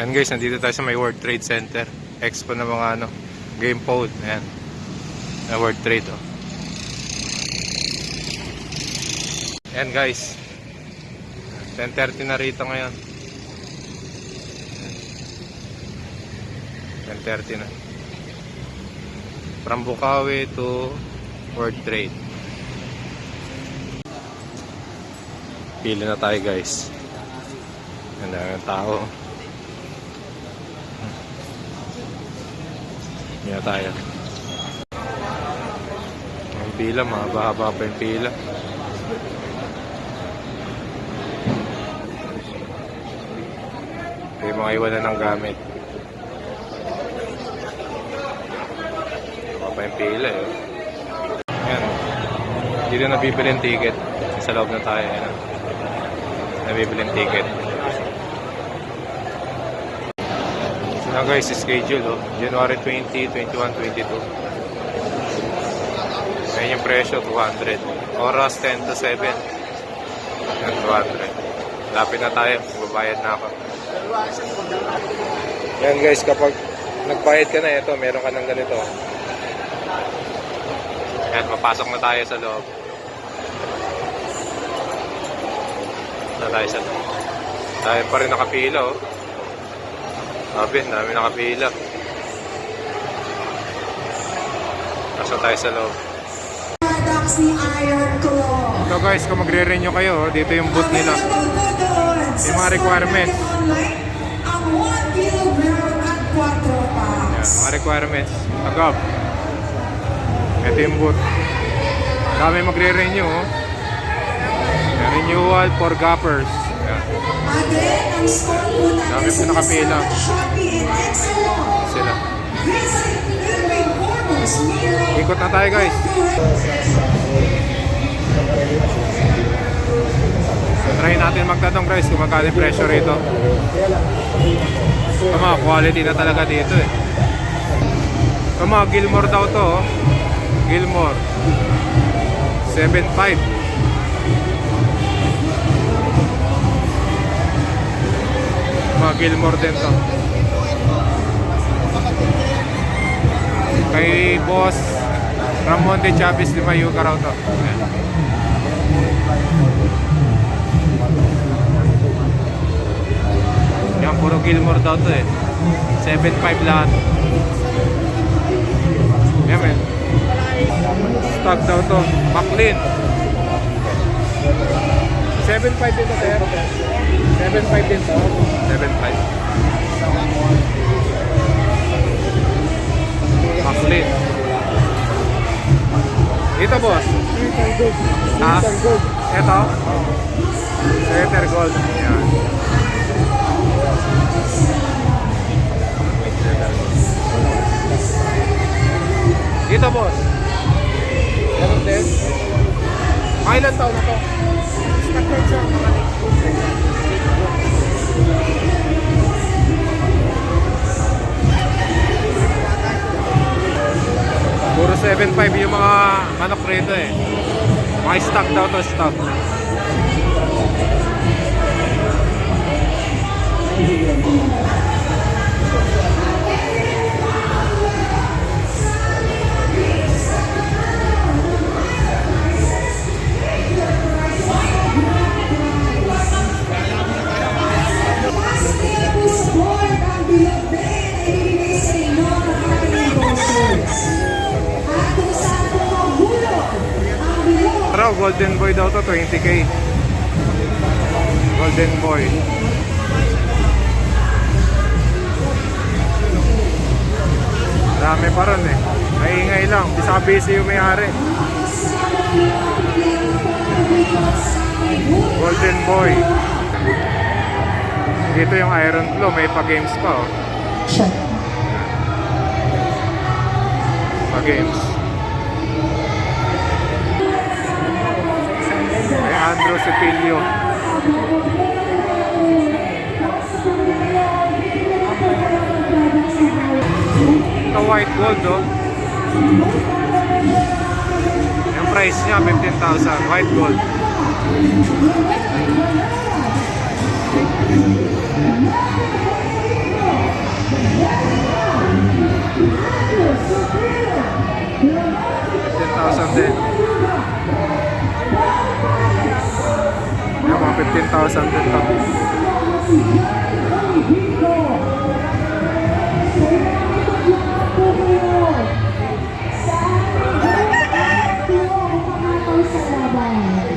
Ayan guys, nandito tayo sa may World Trade Center. Expo na mga ano, game pod. Ayan. Na World Trade oh. Ayan guys. 10:30 na rito ngayon. 10:30 na. From Bukawi to World Trade. Pili na tayo guys. Ang daming tao. Pili na tayo. Ang pila, mahaba-haba pa yung pila. Ito yung mga iwanan ng gamit. Mahaba pa yung pila eh. Ayan. Dito nabibili yung ticket. Sa loob na tayo. Ayan. Nabibili yung ticket. So na guys, schedule oh. January 20, 21, 22. Ayan yung presyo, 200. Oras 10 to 7. Ayan, 200. Lapit na tayo, babayad na ako. Ayan guys, kapag nagbayad ka na ito, meron ka ng ganito. Ayan, papasok na tayo sa loob. Tayo pa rin nakapila oh. Sabi, dami nakapila. Pasok tayo sa loob. So guys, kung magre-renew kayo, dito yung booth nila. Yung mga requirements. Yan, mga requirements. Agap. Ito yung booth. Dami magre-renew oh. Renewal for gappers. Yan. Dami po nakapila. Sila. Ikot na tayo guys. Try natin magtanong guys kung magkano yung presyo rito. Mga quality na talaga dito eh. Mga Gilmore daw to oh. Gilmore 7.5. Mga Gilmore din to. Kay Boss Ramon de Chavez 5 yuka raw to. Ayan. Yan, puro Gilmore daw to eh. 7.5 lahat. Yan men. Stock daw to. Maclean 7.5 din to sir. 7.5 din to. 7.5. Maclean. Ito boss. Ha? Ito? Sweater gold. Yan. Ito boss. Ganun din. Ilan taon na to? Stock siya. Puro 7.5 yung mga manok rito eh. Mga stock daw to, stock. Golden Boy daw to, 20k. Golden Boy. Dami pa rin eh. Maingay lang. Bisa busy yung may-ari. Golden Boy. Dito yung Iron Claw. May pa-games pa oh. Pa-games. Andrew Cepilio. Ito white gold oh. Yung price niya 15,000 white gold. 15,000 din to.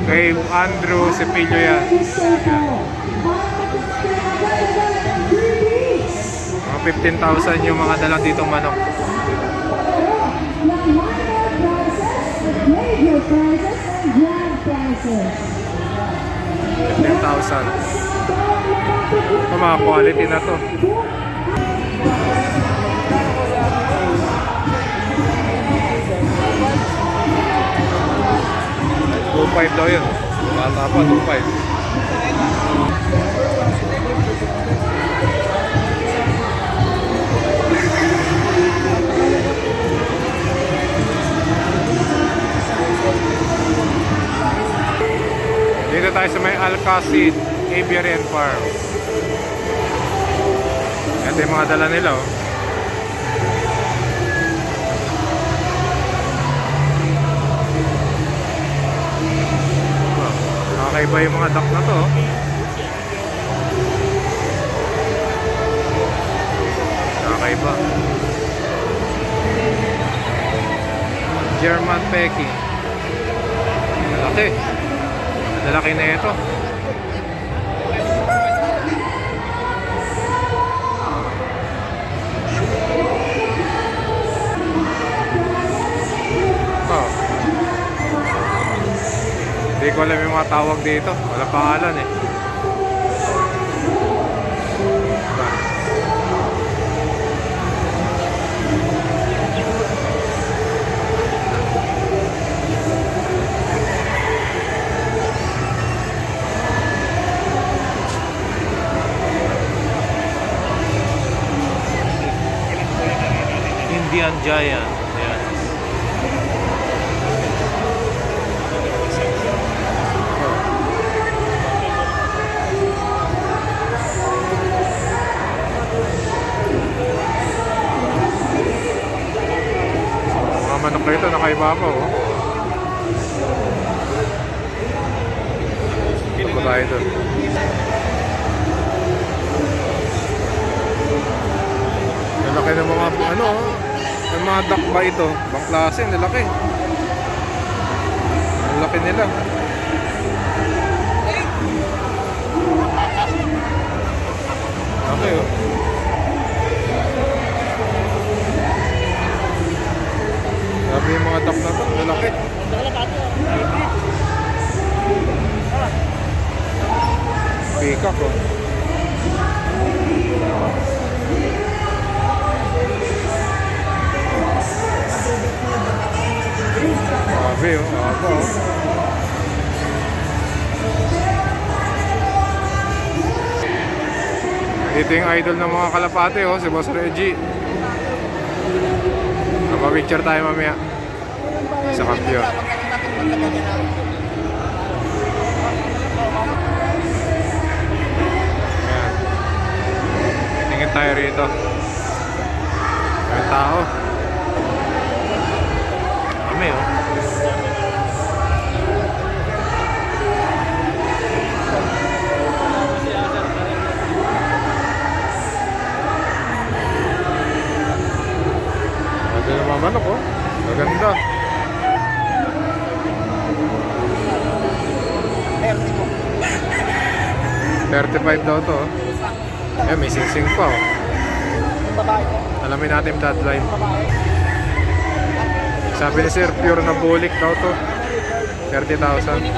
Kay Andrew Cepillo yan. Mga 15,000 yung mga dala ditong manok. Major prizes and grand prizes. 15,000. Ito mga quality na to. $2.5 daw yun. Bata pa, $2.5. Dito tayo sa may Alcacid Aviary and Farm. Ito yung mga dala nila, oh. Nakakaiba yung mga duck na to, oh. Nakakaiba. German Peking. Malaki. Malaki na ito. Oh. Hindi ko alam yung mga tawag dito. Wala pangalan eh. Indian Giant. Ayan. Mga manok na ito, nakaiba pa, oh. Ito po tayo doon. Lalaki ng mga, ano, oh. Ang mga duck ba ito? Bang klase, nalaki. Ang laki nila. Okay, oh. Sabi yung mga duck na to, nalaki. Peacock, oh. Grabe, oh. Ako, oh. Ito yung idol ng mga kalapate, oh. Si Boss Reggie. Napapicture tayo mamaya sa kampyo. Ayan. Tingin tayo rito. May tao. Kami, oh. Ito yung mga manok, oh. Maganda. 35 daw to, oh. Eh, may singsing pa, oh. Alamin natin yung deadline. Sabi ni Sir, pure na bulik daw to. 30,000.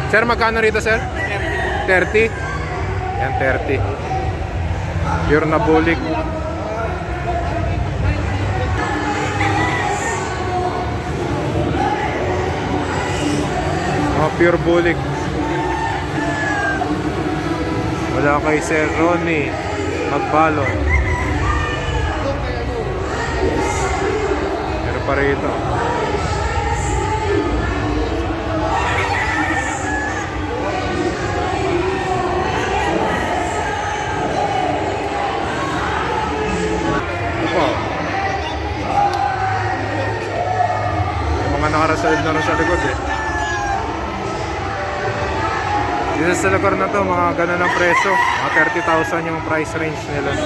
Sir, magkano rito, sir? 30? Yan, 30. Pure na bulik. Oh, pure bulik. Wala kay Sir Ronnie Magbalon. Pero pa rito. na rin sa likod eh. Dito sa lugar na to, mga ganun ang presyo. Mga 30,000 yung price range nila.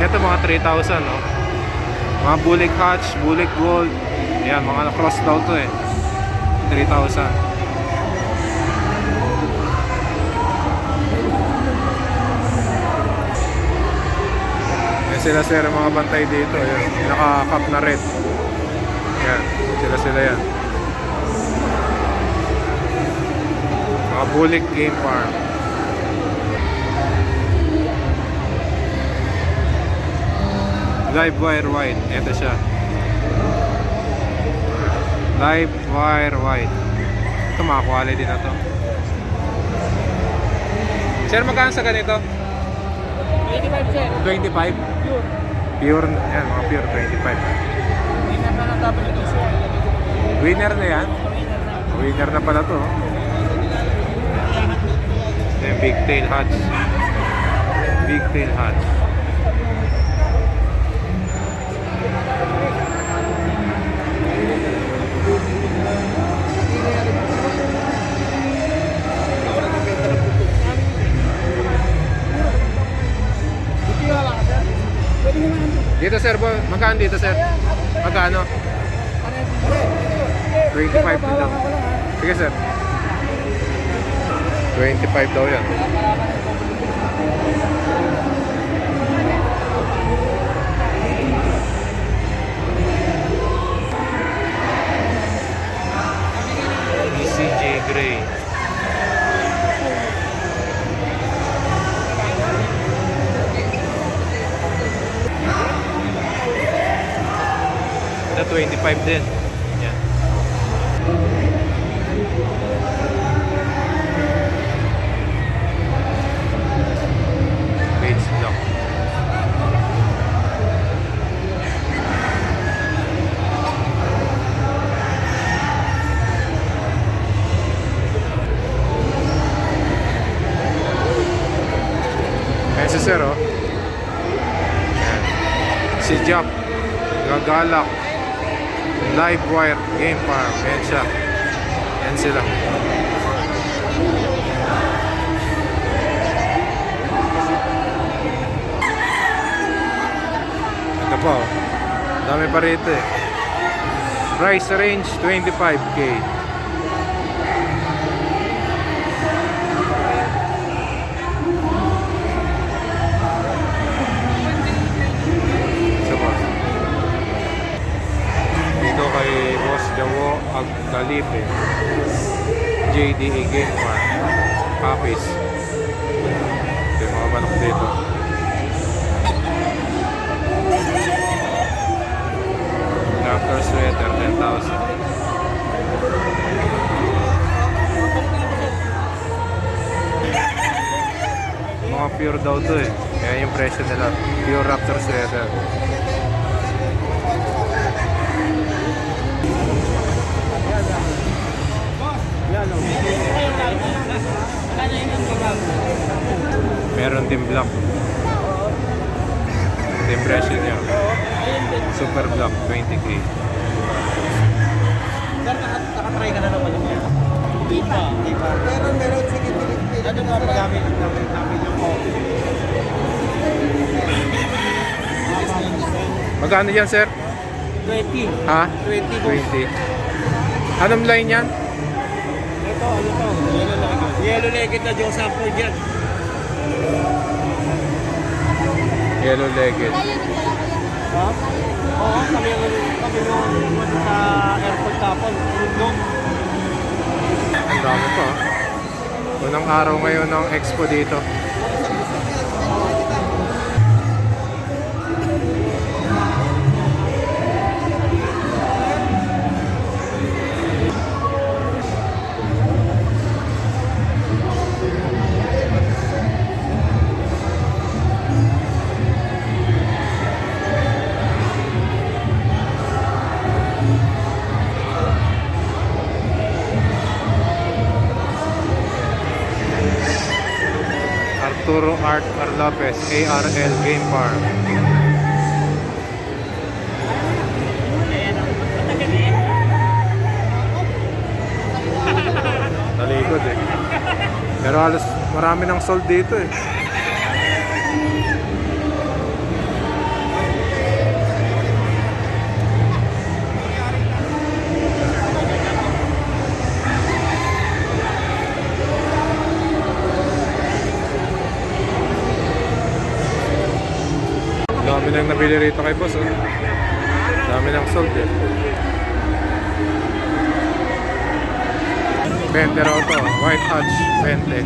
Ito mga 3,000, no? Mga Bulik Hatch, Bulik Gold. Ayan, mga cross daw to eh. 3,000. Ayan sila sir, mga bantay dito. Ayan, naka-cup na red. Ayan, sila yan. Mga Bulik Game Farm. Live wire white. Ito siya. Live wire white. Ito mga quality na to. Sir, magkano sa ganito? 25 sir. 25? Pure. Pure, yan, mga pure 25. Winner na ng WTC. Winner na yan? Winner na. Winner na pala to. Yan, big tail hatch. Big tail hatch. Dito sir, magkano dito sir? Magkano? 25 din lang. Sige sir. 25 daw yan. ECJ Gray. Ito 25 din. Yan. Page block. Ayan si sir oh. Ayan. Si Jack gagalak. Live wire game farm. Ayan siya. Ayan sila. Ito pa oh. Dami pa rito eh. Price range 25k. Isa pa. Dito kay Boss Jawo Agdalipe. JDA Game Farm. Copies. Ito yung mga manok dito. Raptor sweater, 10,000. Mga pure daw to eh. Kaya yung presyo nila. Pure Raptor sweater. Meron din black. Ito yung presyo niya. Super black, 20k. Sir, nakatry ka na naman yung yan. Hindi pa. Meron, sige, pinipili. Ano nga magamit namin yung coffee. Magkano yan, sir? 20. Ha? 20 po. 20. Anong line yan? Ito, ano to? Yellow legged. Yellow legged na Diyos sample dyan. Yellow legged. Ha? Oo, kami nung sa airport kapon. Tulog. Ang dami pa. Unang araw ngayon ng expo dito. Arturo Art Arlopez, ARL Game Farm. Pero halos marami ng sold dito eh. Dami nang nabili rito kay boss, oh. Dami nang sold eh. 20 raw to, White Hatch, 20.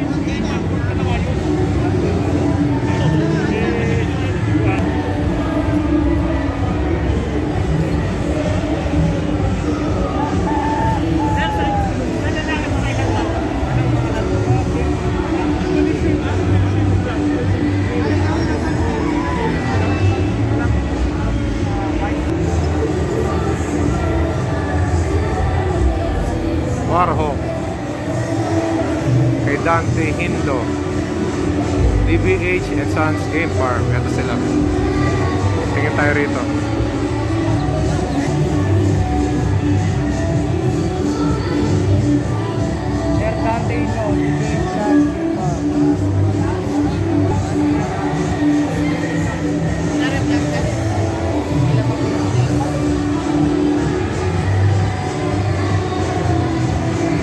Warhawk kay Dante Hindo, DBH and Sons Game Farm. Ito sila. Tingin tayo rito. Sir Dante ito, DBH sa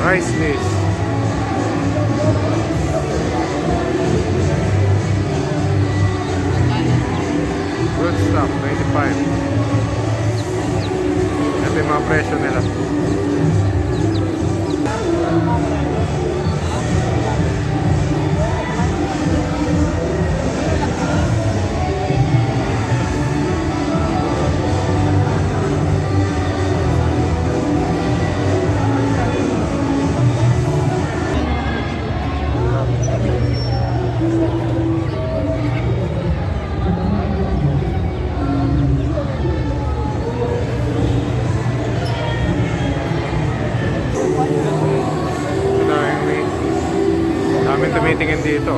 Rice list. Good stock, 25. Ito yung mga presyo nila. Daming tumitingin dito.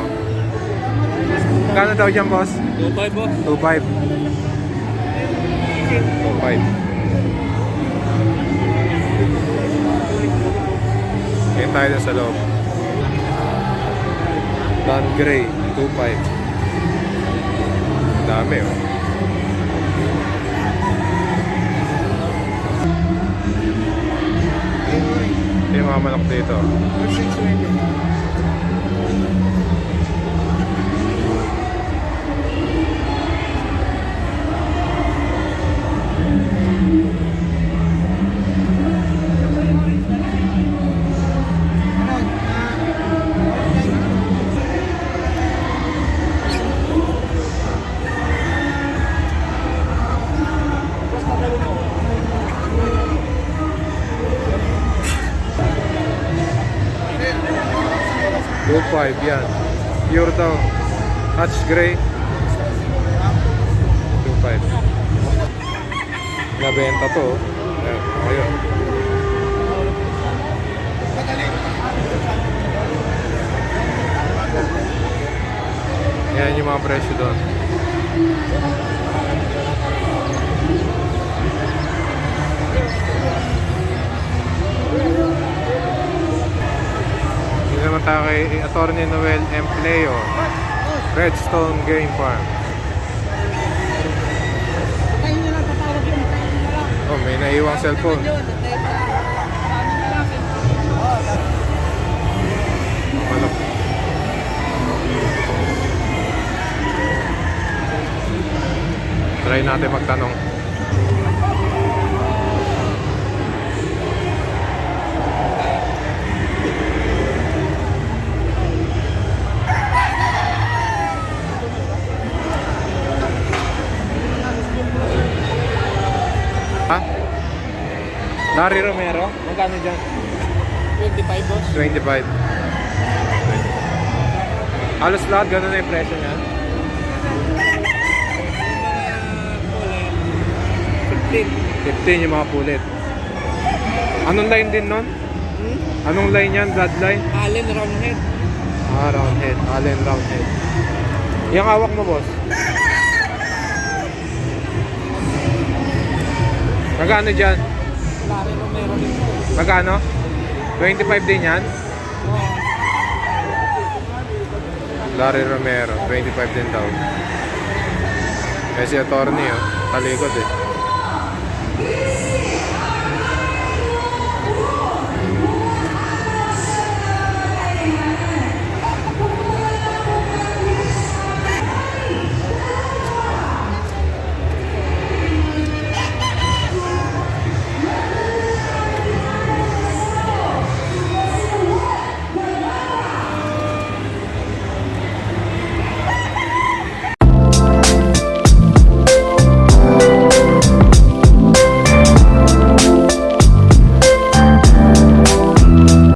Kano daw dyan, boss? 2.5 boss. 2.5. 2.5. Ngayon tayo dun sa loob. Don Gray, 2.5. Dami, oh. Ito yung mga manok dito. 620. Blue 5 yan. Pure daw. Hatch Gray. 2.5. Nabenta to. Ayan. Ayun. Yan yung mga presyo doon. Hindi naman tayo kay Atty. Noel Empleo, Redstone Game Farm. Oh, may naiwang cellphone. Manok. Try natin magtanong. Ha? Larry Romero? Magkano dyan? 25 boss. 25. Halos lahat ganun na yung presyo niya. 15 yung mga pulit. Anong line din nun? Anong line yan? Bloodline? Allen Roundhead. Ah, roundhead. Allen roundhead. Yung hawak mo, boss? Magkano dyan? Larry Romero din. Magkano? 25 din yan? Larry Romero, 25 din daw. Eh si attorney, oh, talikod eh.